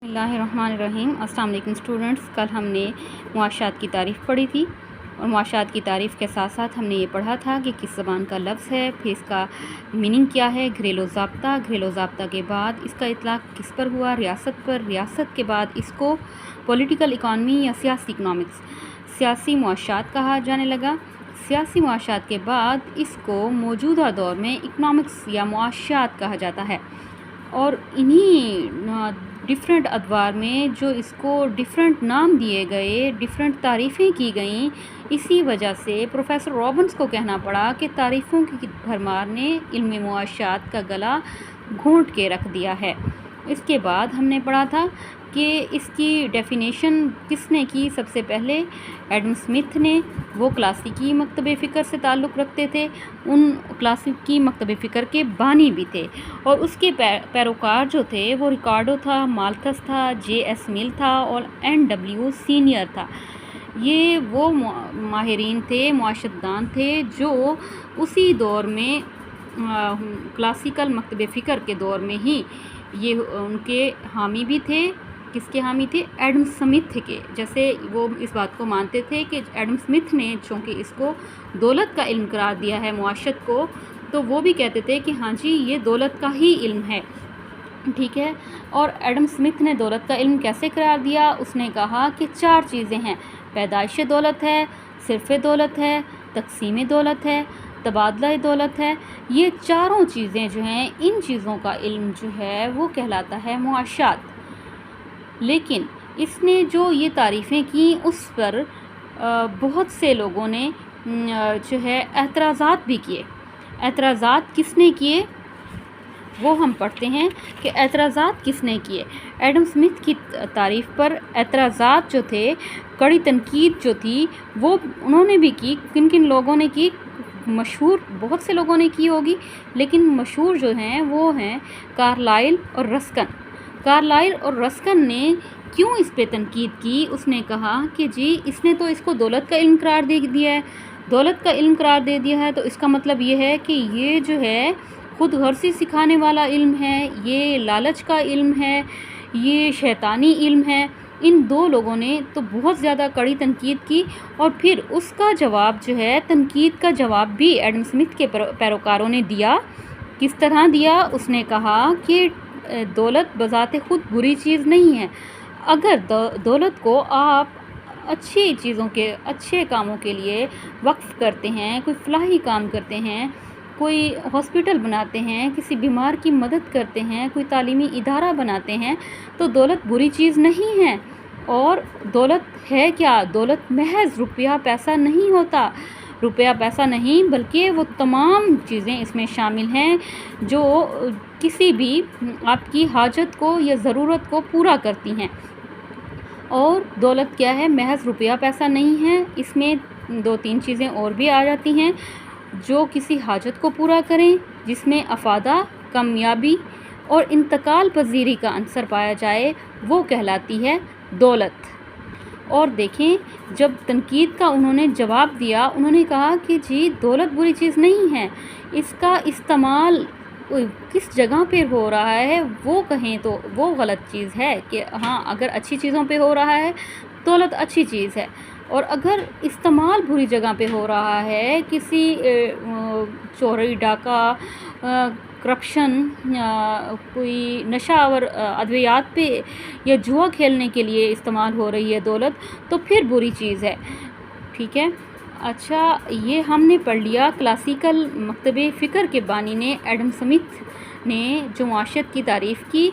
اللہ الرحمن الرحیم۔ السلام علیکم اسٹوڈنٹس، کل ہم نے معاشات کی تعریف پڑھی تھی اور معاشات کی تعریف کے ساتھ ساتھ ہم نے یہ پڑھا تھا کہ کس زبان کا لفظ ہے، پھر اس کا میننگ کیا ہے۔ گھریلو ضابطہ کے بعد اس کا اطلاق کس پر ہوا؟ ریاست پر۔ ریاست کے بعد اس کو پولیٹیکل اکانومی یا سیاسی معاشات کہا جانے لگا۔ سیاسی معاشات کے بعد اس کو موجودہ دور میں اکنامکس یا معاشات کہا جاتا ہے، اور انہی ڈفرینٹ ادوار میں جو اس کو ڈفرینٹ نام دیے گئے، ڈفرینٹ تعریفیں کی گئیں، اسی وجہ سے پروفیسر رابنس کو کہنا پڑا کہ تعریفوں کی بھرمار نے علم معاشات کا گلا گھونٹ کے رکھ دیا ہے۔ اس کے بعد ہم نے پڑھا تھا کہ اس کی ڈیفینیشن کس نے کی؟ سب سے پہلے ایڈم اسمتھ نے۔ وہ کلاسیکی مکتب فکر سے تعلق رکھتے تھے، ان کلاسیکی مکتب فکر کے بانی بھی تھے، اور اس کے پیروکار جو تھے وہ ریکارڈو تھا، مالتھس تھا، جے ایس مل تھا اور این ڈبلیو سینئر تھا۔ یہ وہ ماہرین تھے، معاشرت دان تھے جو اسی دور میں کلاسیکل مکتب فکر کے دور میں ہی یہ ان کے حامی بھی تھے۔ کس کے حامی تھے؟ ایڈم اسمتھ کے۔ جیسے وہ اس بات کو مانتے تھے کہ ایڈم اسمتھ نے چونکہ اس کو دولت کا علم قرار دیا ہے معاشرت کو، تو وہ بھی کہتے تھے کہ ہاں جی یہ دولت کا ہی علم ہے، ٹھیک ہے۔ اور ایڈم اسمتھ نے دولت کا علم کیسے قرار دیا؟ اس نے کہا کہ 4 چیزیں ہیں: پیدائش دولت ہے، صرف دولت ہے، تقسیم دولت ہے، تبادلہ دولت ہے۔ یہ چاروں چیزیں جو ہیں، ان چیزوں کا علم جو ہے وہ کہلاتا ہے معاشات۔ لیکن اس نے جو یہ تعریفیں کیں اس پر بہت سے لوگوں نے جو ہے اعتراضات بھی کیے۔ اعتراضات کس نے کیے وہ ہم پڑھتے ہیں کہ اعتراضات کس نے کیے۔ ایڈم اسمتھ کی تعریف پر اعتراضات جو تھے، کڑی تنقید جو تھی، وہ انہوں نے بھی کی۔ کن کن لوگوں نے کی؟ مشہور بہت سے لوگوں نے کی ہوگی، لیکن مشہور جو ہیں وہ ہیں کارلائل اور رسکن۔ کارلائل اور رسکن نے کیوں اس پہ تنقید کی؟ اس نے کہا کہ جی اس نے تو اس کو دولت کا علم قرار دے دیا ہے، دولت کا علم قرار دے دیا ہے، تو اس کا مطلب یہ ہے کہ یہ جو ہے خود غرضی سکھانے والا علم ہے، یہ لالچ کا علم ہے، یہ شیطانی علم ہے۔ ان 2 لوگوں نے تو بہت زیادہ کڑی تنقید کی، اور پھر اس کا جواب جو ہے، تنقید کا جواب بھی ایڈم اسمتھ کے پیروکاروں نے دیا۔ کس طرح دیا؟ اس نے کہا کہ دولت بذات خود بری چیز نہیں ہے۔ اگر دولت کو آپ اچھی چیزوں کے، اچھے کاموں کے لیے وقف کرتے ہیں، کوئی فلاحی کام کرتے ہیں، کوئی ہاسپٹل بناتے ہیں، کسی بیمار کی مدد کرتے ہیں، کوئی تعلیمی ادارہ بناتے ہیں، تو دولت بری چیز نہیں ہے۔ اور دولت ہے کیا؟ دولت محض روپیہ پیسہ نہیں ہوتا، روپیہ پیسہ نہیں، بلکہ وہ تمام چیزیں اس میں شامل ہیں جو کسی بھی آپ کی حاجت کو یا ضرورت کو پورا کرتی ہیں۔ اور دولت کیا ہے؟ محض روپیہ پیسہ نہیں ہے، اس میں 2-3 چیزیں اور بھی آ جاتی ہیں جو کسی حاجت کو پورا کریں، جس میں افادہ، کامیابی اور انتقال پذیری کا عنصر پایا جائے، وہ کہلاتی ہے دولت۔ اور دیکھیں جب تنقید کا انہوں نے جواب دیا، انہوں نے کہا کہ جی دولت بری چیز نہیں ہے، اس کا استعمال کس جگہ پہ ہو رہا ہے وہ کہیں تو وہ غلط چیز ہے، کہ ہاں اگر اچھی چیزوں پہ ہو رہا ہے دولت اچھی چیز ہے، اور اگر استعمال بری جگہ پہ ہو رہا ہے، کسی چوری ڈاکہ، کرپشن، کوئی نشہ آور ادویات پہ یا جوا کھیلنے کے لیے استعمال ہو رہی ہے دولت، تو پھر بری چیز ہے، ٹھیک ہے۔ اچھا، یہ ہم نے پڑھ لیا کلاسیکل مکتب فکر کے بانی نے، ایڈم اسمتھ نے جو معاشرت کی تعریف کی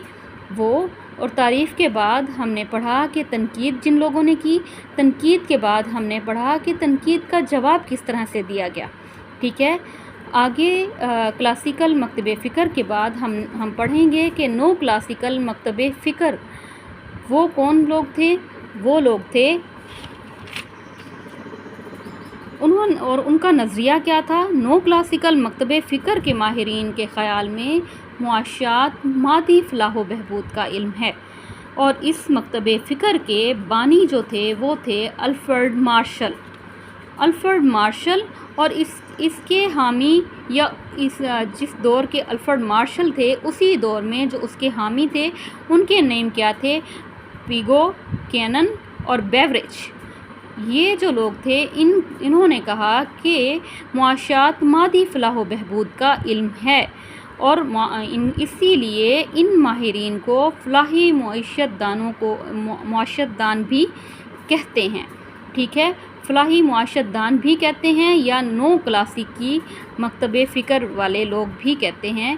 وہ، اور تعریف کے بعد ہم نے پڑھا کہ تنقید جن لوگوں نے کی، تنقید کے بعد ہم نے پڑھا کہ تنقید کا جواب کس طرح سے دیا گیا، ٹھیک ہے۔ آگے کلاسیکل مکتب فکر کے بعد ہم پڑھیں گے کہ نو کلاسیکل مکتب فکر وہ کون لوگ تھے؟ وہ لوگ تھے اور ان کا نظریہ کیا تھا؟ نو کلاسیکل مکتب فکر کے ماہرین کے خیال میں معاشات مادی فلاح و بہبود کا علم ہے، اور اس مکتب فکر کے بانی جو تھے وہ تھے الفریڈ مارشل۔ الفریڈ مارشل، اور اس کے حامی یا جس دور کے الفریڈ مارشل تھے اسی دور میں جو اس کے حامی تھے ان کے نیم کیا تھے؟ ویگو، کینن اور بیوریج۔ یہ جو لوگ تھے انہوں نے کہا کہ معاشیات مادی فلاح و بہبود کا علم ہے، اور اسی لیے ان ماہرین کو فلاحی معیشت دان بھی کہتے ہیں۔ ٹھیک ہے، فلاحی معیشت دان بھی کہتے ہیں یا نو کلاسیکی مکتب فکر والے لوگ بھی کہتے ہیں،